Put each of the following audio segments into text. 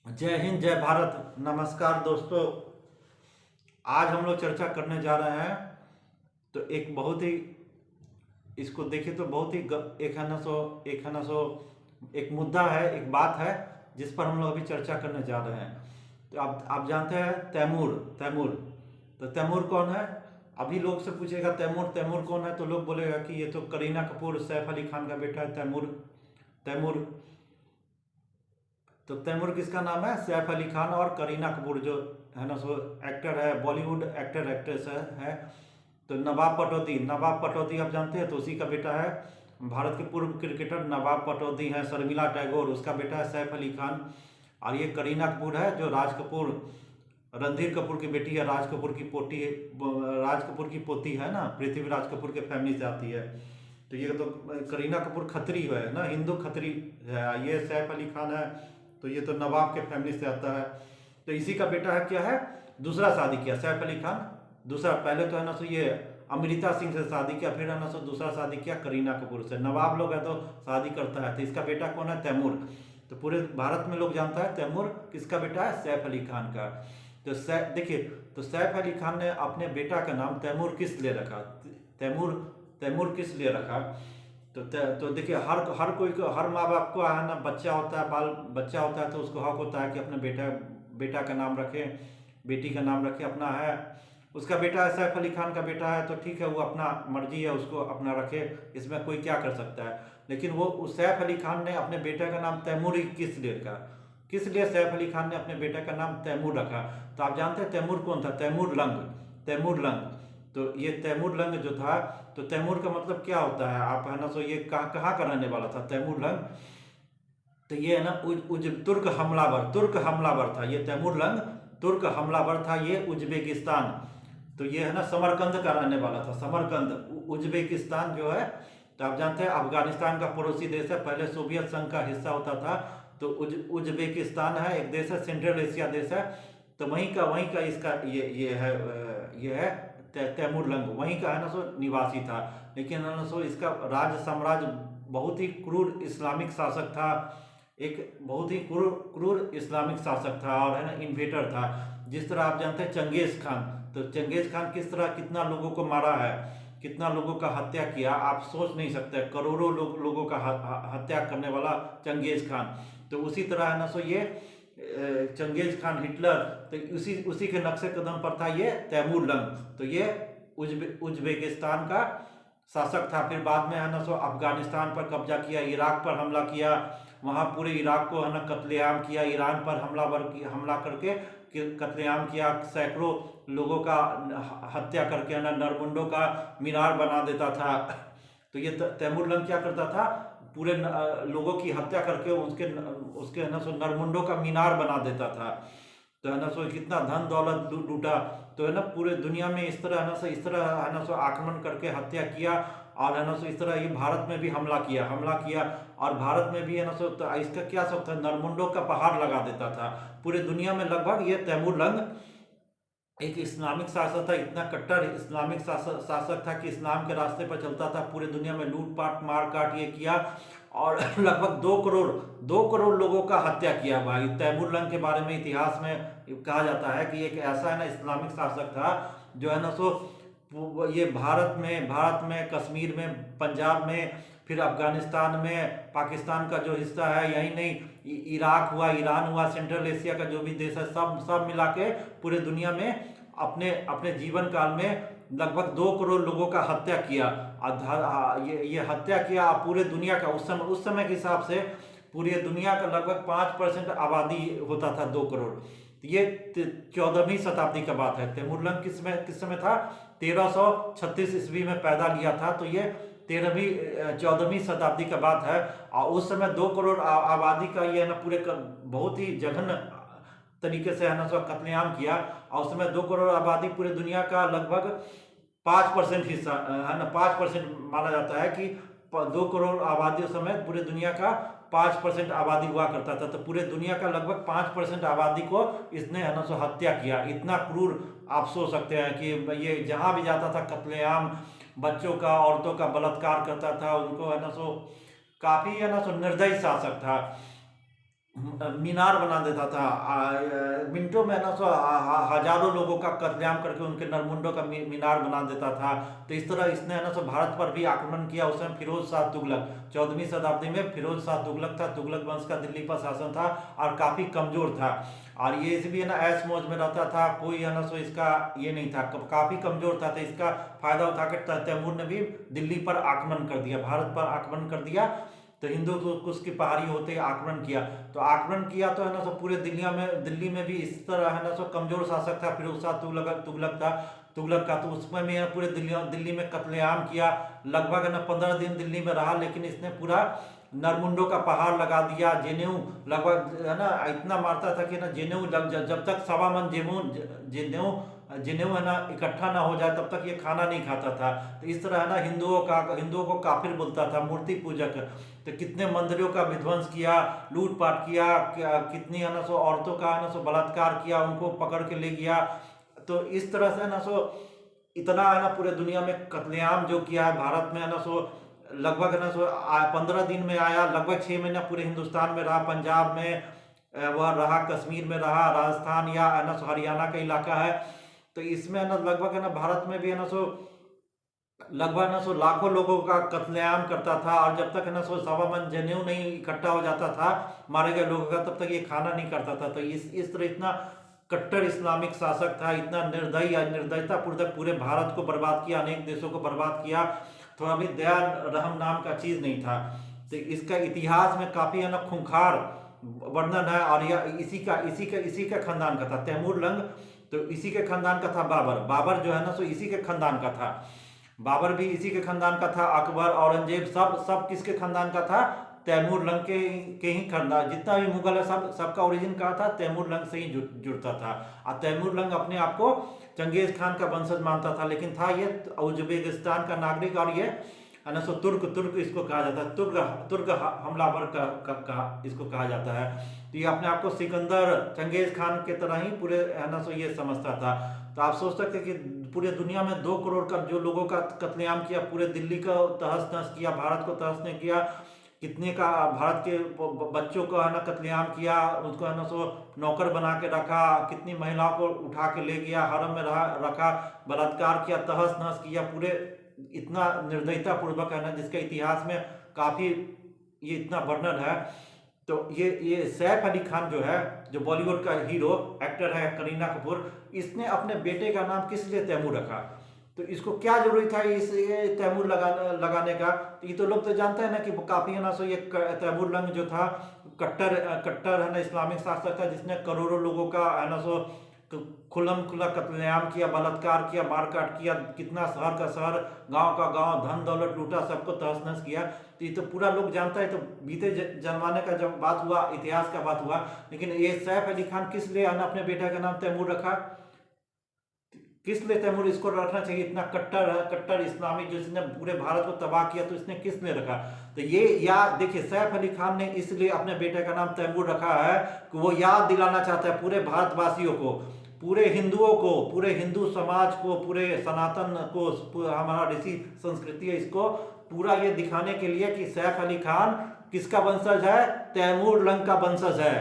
जय हिंद, जय भारत। नमस्कार दोस्तों। आज हम लोग चर्चा करने जा रहे हैं। तो एक बहुत ही, इसको देखिए तो बहुत ही एक मुद्दा है, एक बात है जिस पर हम लोग अभी चर्चा करने जा रहे हैं। तो आप जानते हैं तैमूर। तैमूर तो तैमूर कौन है? अभी लोग से पूछेगा तैमूर तैमूर कौन है तो लोग बोलेगा कि ये तो करीना कपूर, सैफ अली खान का बेटा है तैमूर। तैमूर तो तैमूर किसका नाम है? सैफ अली खान और करीना कपूर, जो है ना सो एक्टर है, बॉलीवुड एक्टर एक्ट्रेस है। तो नवाब पटौदी आप जानते हैं, तो उसी का बेटा है। भारत के पूर्व क्रिकेटर नवाब पटौदी हैं। शर्मिला टैगोर, उसका बेटा है सैफ अली खान। और ये करीना कपूर है, जो राज कपूर, रणधीर कपूर की बेटी है, राज कपूर की पोती है ना, पृथ्वीराज कपूर के फैमिली से आती है। तो ये तो करीना कपूर खत्री है ना, हिंदू खत्री है। ये सैफ अली खान है, तो ये तो नवाब के फैमिली से आता है। तो इसी का बेटा है, क्या है, दूसरा शादी किया सैफ अली खान। दूसरा, पहले तो है ना सो ये अमृता सिंह से शादी किया, फिर है ना सो दूसरा शादी किया करीना कपूर से। नवाब लोग है तो शादी करता है। तो इसका बेटा कौन है? तैमूर। तो पूरे भारत में लोग जानता है तैमूर किसका बेटा है? सैफ अली खान का। तो देखिए, तो सैफ अली खान ने अपने बेटा का नाम तैमूर किस लिए रखा? तैमूर तैमूर किस लिए रखा? तो देखिए, हर कोई को, हर माँ बाप को है ना, बच्चा होता है, बाल बच्चा होता है, तो उसको हक होता है कि अपने बेटा बेटा का नाम रखे, बेटी का नाम रखे। अपना है, उसका बेटा है, सैफ अली खान का बेटा है, तो ठीक है, वो अपना मर्जी है, उसको अपना रखे, इसमें कोई क्या कर सकता है। लेकिन वो उस सैफ अली खान ने अपने बेटे का नाम तैमूर ही किस लिए रखा? किस लिए सैफ अली खान ने अपने बेटे का नाम तैमूर रखा? तो आप जानते हैं तैमूर कौन था? तैमूर लंग। तैमूर लंग। तो ये तैमूर लंग जो था, तो तैमूर का मतलब क्या होता है? आप है ना सो ये कहाँ कहाँ का रहने वाला था तैमूर लंग? तो ये है ना तुर्क हमलावर था ये तैमूर लंग। तुर्क हमलावर था ये, उज्बेकिस्तान। तो ये है ना समरकंद का रहने वाला था, समरकंद, उज्बेकिस्तान जो है। तो आप जानते हैं अफगानिस्तान का पड़ोसी देश है, पहले सोवियत संघ का हिस्सा होता था। तो उज्बेकिस्तान है, एक देश है, सेंट्रल एशिया देश है। तो वहीं का इसका ये है तैमूर लंग, वहीं का है ना सो निवासी था। लेकिन है ना सो इसका साम्राज्य बहुत ही क्रूर इस्लामिक शासक था। एक बहुत ही क्रूर इस्लामिक शासक था, और है ना इन्वेटर था। जिस तरह आप जानते हैं चंगेज खान, तो चंगेज खान किस तरह कितना लोगों को मारा है, कितना लोगों का हत्या किया, आप सोच नहीं सकते। करोड़ों लोगों का हत्या करने वाला चंगेज खान। तो उसी तरह है ना सो ये चंगेज खान, हिटलर, तो उसी उसी के नक्शे कदम पर था ये तैमूर लंग। तो ये उज्बेकिस्तान का शासक था। फिर बाद में है ना सो अफगानिस्तान पर कब्जा किया, इराक पर हमला किया, वहाँ पूरे इराक को है ना कत्लेआम किया, ईरान पर हमला करके कत्लेआम किया, सैकड़ों लोगों का हत्या करके है ना नरमुंडों का मीनार बना देता था। तो ये तैमूर लंग क्या करता था? पूरे लोगों की हत्या करके उसके उसके है ना सो नरमुंडों का मीनार बना देता था। तो है ना सो कितना धन दौलत लूटा। तो है ना पूरे दुनिया में इस तरह है ना सो आक्रमण करके हत्या किया। और है ना सो इस तरह ये भारत में भी हमला किया। और भारत में भी है ना सो, तो इसका क्या सब था, नरमुंडों का पहाड़ लगा देता था पूरे दुनिया में। लगभग ये तैमूर लंग एक इस्लामिक शासक था, इतना कट्टर इस्लामिक शासक था कि इस्लाम के रास्ते पर चलता था। पूरे दुनिया में लूटपाट मार काट ये किया, और लगभग 2 करोड़ लोगों का हत्या किया। भाई तैमूर लंग के बारे में इतिहास में कहा जाता है कि एक ऐसा है ना इस्लामिक शासक था, जो है ना सो ये भारत में कश्मीर में, पंजाब में, फिर अफगानिस्तान में, पाकिस्तान का जो हिस्सा है, यही नहीं, इराक हुआ, ईरान हुआ, सेंट्रल एशिया का जो भी देश है, सब सब मिला के पूरे दुनिया में अपने अपने जीवन काल में लगभग 2 करोड़ लोगों का हत्या किया। ये हत्या किया पूरे दुनिया का, उस समय के हिसाब से पूरी दुनिया का लगभग 5% आबादी होता था 2 करोड़। ये 14वीं शताब्दी का बात है। तैमूर किस समय था? 1336 ईस्वी में पैदा लिया था। तो ये 14वीं शताब्दी का बात है। और उस समय 2 करोड़ आबादी का ये ना पूरे बहुत ही जघन्य तरीके से है ना कत्लेआम किया। और उस समय 2 करोड़ आबादी पूरे दुनिया का लगभग 5% हिस्सा है ना, 5% माना जाता है कि 2 करोड़ आबादी उस समय पूरे दुनिया का 5% आबादी हुआ करता था। तो पूरे दुनिया का लगभग 5% आबादी को इसने है ना सो हत्या किया। इतना क्रूर, आप सोच सकते हैं कि ये जहाँ भी जाता था कत्लेआम, बच्चों का, औरतों का बलात्कार करता था, उनको है ना सो काफी है ना सो निर्दयी शासक था। मीनार बना देता था। मिनटों में ना हजारों लोगों का कत्लेआम करके उनके नरमुंडों का मीनार बना देता था। तो इस तरह इसने ना भारत पर भी आक्रमण किया। उस समय फिरोज शाह तुगलक 14वीं शताब्दी में फिरोज शाह तुगलक था। तुगलक वंश का दिल्ली पर शासन था और काफी कमजोर था, और ये इस भी है ना ऐश मौज में रहता था। कोई है ना इसका ये नहीं था, काफी कमजोर था। तो इसका फायदा उठा के तैमूर ने भी दिल्ली पर आक्रमण कर दिया, भारत पर आक्रमण कर दिया। तो हिंदू कुश की पहाड़ी होते आक्रमण किया। तो आक्रमण किया तो है ना पूरे दिल्ली में भी इस तरह है ना कमजोर शासक था फिरोज शाह तुगलक का। तो उसमें भी पूरे दिल्ली में कत्लेआम किया। लगभग है ना 15 दिन दिल्ली में रहा, लेकिन इसने पूरा नरमुंडों का पहाड़ लगा दिया। जेनेऊ लगभग है ना इतना मारता था कि ना जेनेऊ जब तक 1.25 मन जेनेऊ है ना इकट्ठा ना हो जाए तब तक ये खाना नहीं खाता था। तो इस तरह है ना हिंदुओं को काफिर बोलता था, मूर्ति पूजक। तो कितने मंदिरों का विध्वंस किया, लूटपाट किया, कितनी है ना औरतों का है ना बलात्कार किया, उनको पकड़ के ले गया। तो इस तरह से है ना इतना है ना पूरे दुनिया में कत्लेआम जो किया है भारत में है ना लगभग है ना 15 दिन में आया। लगभग 6 महीना पूरे हिंदुस्तान में रहा, पंजाब में वह रहा, कश्मीर में रहा, राजस्थान या है ना हरियाणा का इलाका है। तो इसमें है ना लगभग है ना भारत में भी है ना लगभग ना लाखों लोगों का कत्लेआम करता था। और जब तक है ना 1.25 मन जनेऊ नहीं इकट्ठा हो जाता था मारे गए लोगों का, तब तक ये खाना नहीं करता था। तो इस तरह इतना कट्टर इस्लामिक शासक था, इतना निर्दयी निर्दयता पूर्वक पूरे भारत को बर्बाद किया, अनेक देशों को बर्बाद किया। थोड़ा भी दया रहम नाम का चीज नहीं था। तो इसका इतिहास में काफी है ना खूंखार वर्णन है। और यह इसी का खानदान का था तैमूर लंग। तो इसी के खानदान का था बाबर जो है ना इसी के खानदान का था। बाबर भी इसी के खानदान का था। अकबर, औरंगजेब सब किसके खानदान का था? तैमूर लंग के ही खानदान। जितना भी मुगल है सबका ओरिजिन कहा था, तैमूर लंग से ही जुड़ता था। और तैमूर लंग अपने आप को चंगेज खान का वंशज मानता था, लेकिन था ये उज्बेकिस्तान का नागरिक। और ये है ना तुर्क इसको कहा जाता है, तुर्क हमलावर का इसको कहा जाता है। तो ये अपने आप को सिकंदर चंगेज खान के तरह ही पूरे है ना ये समझता था। तो आप सोच सकते कि पूरे दुनिया में 2 करोड़ का जो लोगों का कत्लेआम किया, पूरे दिल्ली का तहस नहस किया, भारत को तहस नहस किया। कितने का भारत के बच्चों को है ना कत्लेआम किया, उसको है ना नौकर बना के रखा, कितनी महिलाओं को उठा के ले गया, हरम में रखा, बलात्कार किया, तहस नहस किया पूरे। इतना निर्दयता पूर्वक है ना जिसका इतिहास में काफी ये इतना वर्णन है। तो ये सैफ अली खान जो है, जो बॉलीवुड का हीरो एक्टर है करीना कपूर, इसने अपने बेटे का नाम किस लिए तैमूर रखा? तो इसको क्या जरूरी था ये तैमूर लगाने का? तो ये तो लोग तो जानते हैं ना कि काफी है ना ये तैमूर लंग जो था कट्टर है ना इस्लामिक शासक था, जिसने करोड़ों लोगों का है ना खुला कत्लेआम किया, बलात्कार किया, मारकाट किया। कितना शहर का शहर, गांव का गांव, धन दौलत लूटा, सबको तहस नहस किया। तो ये तो पूरा लोग जानता है। तो बीते जमाने का जब बात हुआ, इतिहास का बात हुआ, लेकिन ये सैफ अली खान किस लिए अपने बेटा का नाम तैमूर रखा? किस लिए तैमूर इसको रखना चाहिए? इतना कट्टर इस्लामी जिसने पूरे भारत को तबाह किया, तो इसने किस लिए रखा? तो ये याद देखिए, सैफ अली खान ने इसलिए अपने बेटे का नाम तैमूर रखा है कि वो याद दिलाना चाहता है पूरे भारतवासियों को, पूरे हिंदुओं को, पूरे हिंदू समाज को, पूरे सनातन को, हमारा ऋषि संस्कृति है, इसको पूरा ये दिखाने के लिए कि सैफ अली खान किसका वंशज है? तैमूर लंग का वंशज है।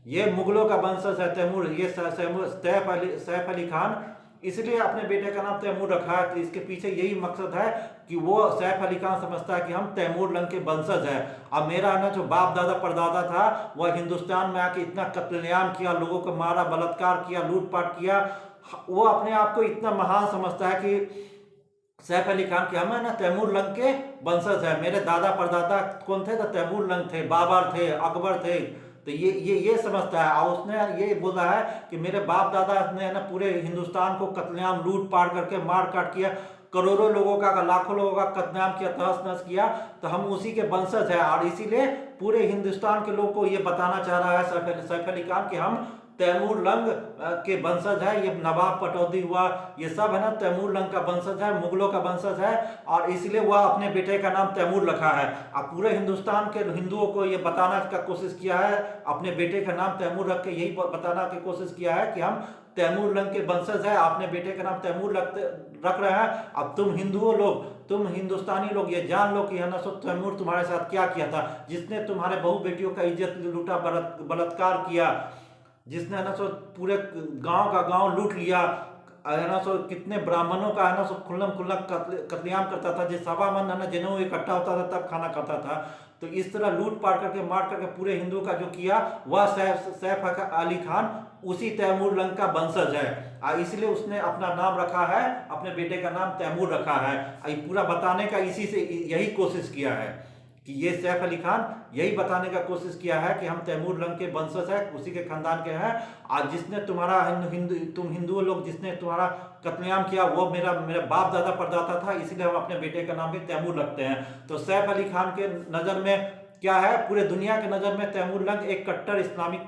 ये मुगलों का वंशज है तैमूर। ये सैफ अली खान इसलिए अपने बेटे का नाम तैमूर रखा है। तो इसके पीछे यही मकसद है कि वो सैफ अली खान समझता है कि हम तैमूर लंग के वंशज है। अब मेरा ना जो बाप दादा परदादा था, वह हिंदुस्तान में आके इतना कत्लेआम किया, लोगों को मारा, बलात्कार किया, लूटपाट किया। वो अपने आप को इतना महान समझता है कि सैफ अली खान के हम है ना तैमूर लंग के वंशज है। मेरे दादा परदादा कौन थे? तो तैमूर लंग थे, बाबर थे, अकबर थे। तो ये समझता है। और उसने ये बोला है कि मेरे बाप दादा ने ना पूरे हिंदुस्तान को कत्लेआम लूट पाट करके मार काट किया, करोड़ों लोगों का, लाखों लोगों का कत्लेआम किया, तहस नहस किया। तो हम उसी के वंशज है। और इसीलिए पूरे हिंदुस्तान के लोग को ये बताना चाह रहा है सैफ अली खान कि हम तैमूर लंग के वंशज है। ये नवाब पटौदी हुआ, ये सब है ना तैमूर लंग का वंशज है, मुगलों का वंशज है, और इसलिए वह अपने बेटे का नाम तैमूर रखा है। अब पूरे हिंदुस्तान के हिंदुओं को ये बताना का कोशिश किया है, अपने बेटे का नाम तैमूर रख के यही बताना की कोशिश किया है कि हम तैमूर लंग के वंशज है, अपने बेटे का नाम तैमूर रख रहे हैं। अब तुम हिंदुओं लोग, तुम हिंदुस्तानी लोग ये जान लो कि है ना सो तैमूर तुम्हारे साथ क्या किया था, जिसने तुम्हारे बहू बेटियों का इज्जत लूटा, बलात्कार किया, जिसने है ना सो पूरे गांव का गांव लूट लिया, है ना सो कितने ब्राह्मणों का है ना सो खुल्लम खुल्ला कत्लेआम करता था, जिस सवा मन है ना जनों इकट्ठा होता था तब खाना खाता था। तो इस तरह लूट पाट करके मार करके पूरे हिंदुओं का जो किया वह सैफ अली खान उसी तैमूर लंग का वंशज है, इसलिए उसने अपना नाम रखा है, अपने बेटे का नाम तैमूर रखा है। ये पूरा बताने का इसी से यही कोशिश किया है कि ये सैफ अली खान यही बताने का कोशिश किया है कि हम तैमूर लंग के वंशज है, उसी के खानदान के हैं, आज जिसने तुम्हारा तुम हिंदुओं लोग जिसने तुम्हारा कत्लेआम किया वो मेरा बाप दादा परदादा था, इसलिए हम अपने बेटे का नाम भी तैमूर रखते हैं। तो सैफ अली खान के नज़र में क्या है, पूरे दुनिया के नज़र में तैमूर लंग एक कट्टर इस्लामिक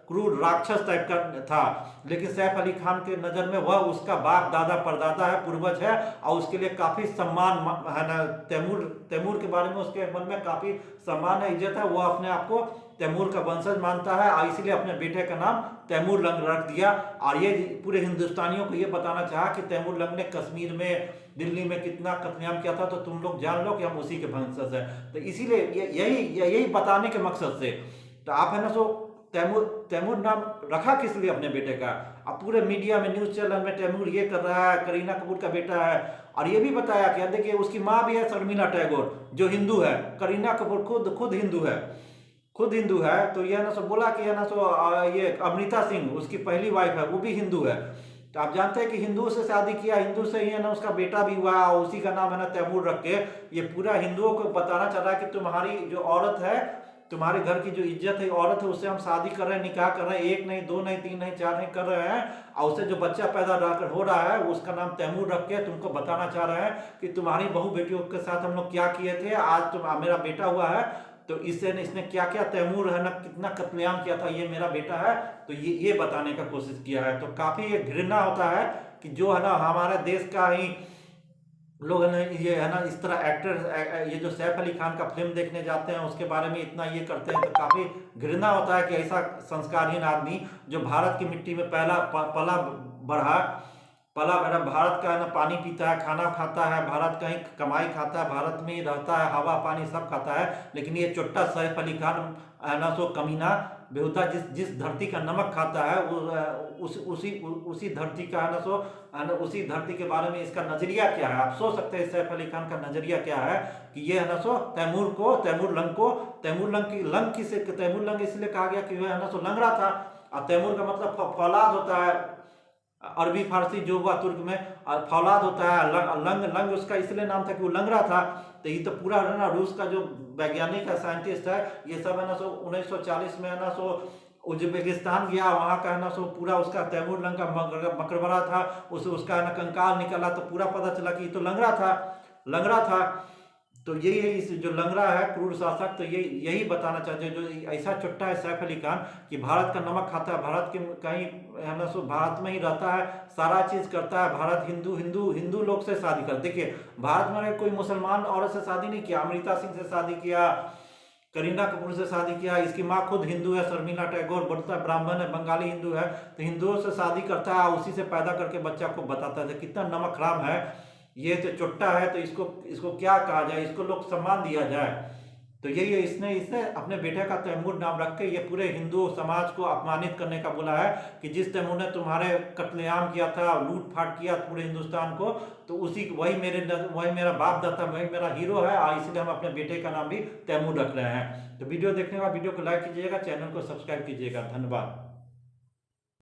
क्रूर राक्षस टाइप का था, लेकिन सैफ अली खान के नज़र में वह उसका बाप दादा परदादा है, पूर्वज है, और उसके लिए काफ़ी सम्मान है ना, तैमूर के बारे में उसके मन में काफ़ी सम्मान है, इज्जत है, वह अपने आप को तैमूर का वंशज मानता है, और इसलिए अपने बेटे का नाम तैमूर लंग रख दिया। और ये पूरे हिंदुस्तानियों को ये बताना चाहा कि तैमूर लंग ने कश्मीर में, दिल्ली में कितना कत्लेआम किया था, तो तुम लोग जान लो कि हम उसी के वंशज हैं। तो इसीलिए यही बताने के मकसद से तो आप है ना सो तैमूर नाम रखा किस लिए अपने बेटे का। अब पूरे मीडिया में, न्यूज़ चैनल में तैमूर ये कर रहा है, करीना कपूर का बेटा है, और ये भी बताया कि देखिए उसकी माँ भी है शर्मिला टैगोर जो हिंदू है, करीना कपूर खुद हिंदू है, तो यह ना सो बोला कि है ना सो ये अमृता सिंह उसकी पहली वाइफ है, वो भी हिंदू है। तो आप जानते हैं कि हिंदू से शादी किया, हिंदू से ही है ना उसका बेटा भी हुआ, और उसी का नाम है ना तैमूर रख के ये पूरा हिंदुओं को बताना चाह रहा है कि तुम्हारी जो औरत है, तुम्हारे घर की जो इज्जत है, औरत है, उससे हम शादी कर रहे हैं, निकाह कर रहे हैं, 1 नहीं 2 नहीं 3 नहीं 4 नहीं कर रहे हैं, और उससे जो बच्चा पैदा हो रहा है उसका नाम तैमूर रख के तुमको बताना चाह रहे हैं कि तुम्हारी बहू बेटियों के साथ हम लोग क्या किए थे, आज मेरा बेटा हुआ है, तो इसने क्या क्या तैमूर है ना कितना कत्लेआम किया था, ये मेरा बेटा है, तो ये बताने का कोशिश किया है। तो काफ़ी घृणा होता है कि जो है ना हमारे देश का ही लोग है ना, ये है ना इस तरह एक्टर, ये जो सैफ अली खान का फिल्म देखने जाते हैं उसके बारे में इतना ये करते हैं, तो काफ़ी घृणा होता है कि ऐसा संस्कारहीन आदमी जो भारत की मिट्टी में पला बड़ा भारत का है ना पानी पीता है, खाना खाता है, भारत का ही कमाई खाता है, भारत में ही रहता है, हवा पानी सब खाता है, लेकिन ये चोट्टा सैफ अली खान है ना सो कमीना बेहुदा जिस धरती का नमक खाता है वो उसी धरती का है ना सो उसी धरती के बारे में इसका नजरिया क्या है। आप सोच सकते हैं सैफ अली खान का नजरिया क्या है कि ये है ना सो तैमूर लंग इसलिए कहा गया कि वह है ना सो लंगड़ा था, और तैमूर का मतलब फौलाद होता है, अरबी फारसी जो हुआ तुर्क में फौलाद होता है, लंग उसका इसलिए नाम था कि वो लंगड़ा था। तो ये तो पूरा है ना रूस का जो वैज्ञानिक है, साइंटिस्ट है, ये सब है ना सो 1940 में है ना सो उज्बेकिस्तान गया, वहाँ का है ना सो पूरा उसका तैमूर लंग का मकबरा था, उसका है ना कंकाल निकला, तो पूरा पता चला कि ये तो लंगड़ा था। तो यही है इस जो लंगड़ा है क्रूर शासक, तो यही बताना चाहते हैं जो ऐसा चुट्टा है सैफ अली खान कि भारत का नमक खाता है, भारत के कहीं है ना सो भारत में ही रहता है, सारा चीज़ करता है, भारत हिंदू लोग से शादी कर, देखिए भारत में कोई मुसलमान औरत से शादी नहीं किया, अमृता सिंह से शादी किया, करीना कपूर से शादी किया, इसकी माँ खुद हिंदू है, शर्मिला टैगोर बोलता है ब्राह्मण है, बंगाली हिंदू है, तो हिंदुओं से शादी करता है, उसी से पैदा करके बच्चा को बताता है। कितना नमक हराम है ये, तो चुट्टा है, तो इसको क्या कहा जाए, इसको लोग सम्मान दिया जाए। तो यही है, इसने अपने बेटे का तैमूर नाम रख के ये पूरे हिंदू समाज को अपमानित करने का बोला है कि जिस तैमूर ने तुम्हारे कत्लेआम किया था, लूट फाट किया पूरे हिंदुस्तान को, तो वही मेरा बाप दादा, वही मेरा हीरो है, और इसलिए हम अपने बेटे का नाम भी तैमूर रख रहे हैं। तो वीडियो देखने के बाद वीडियो को लाइक कीजिएगा, चैनल को सब्सक्राइब कीजिएगा। धन्यवाद।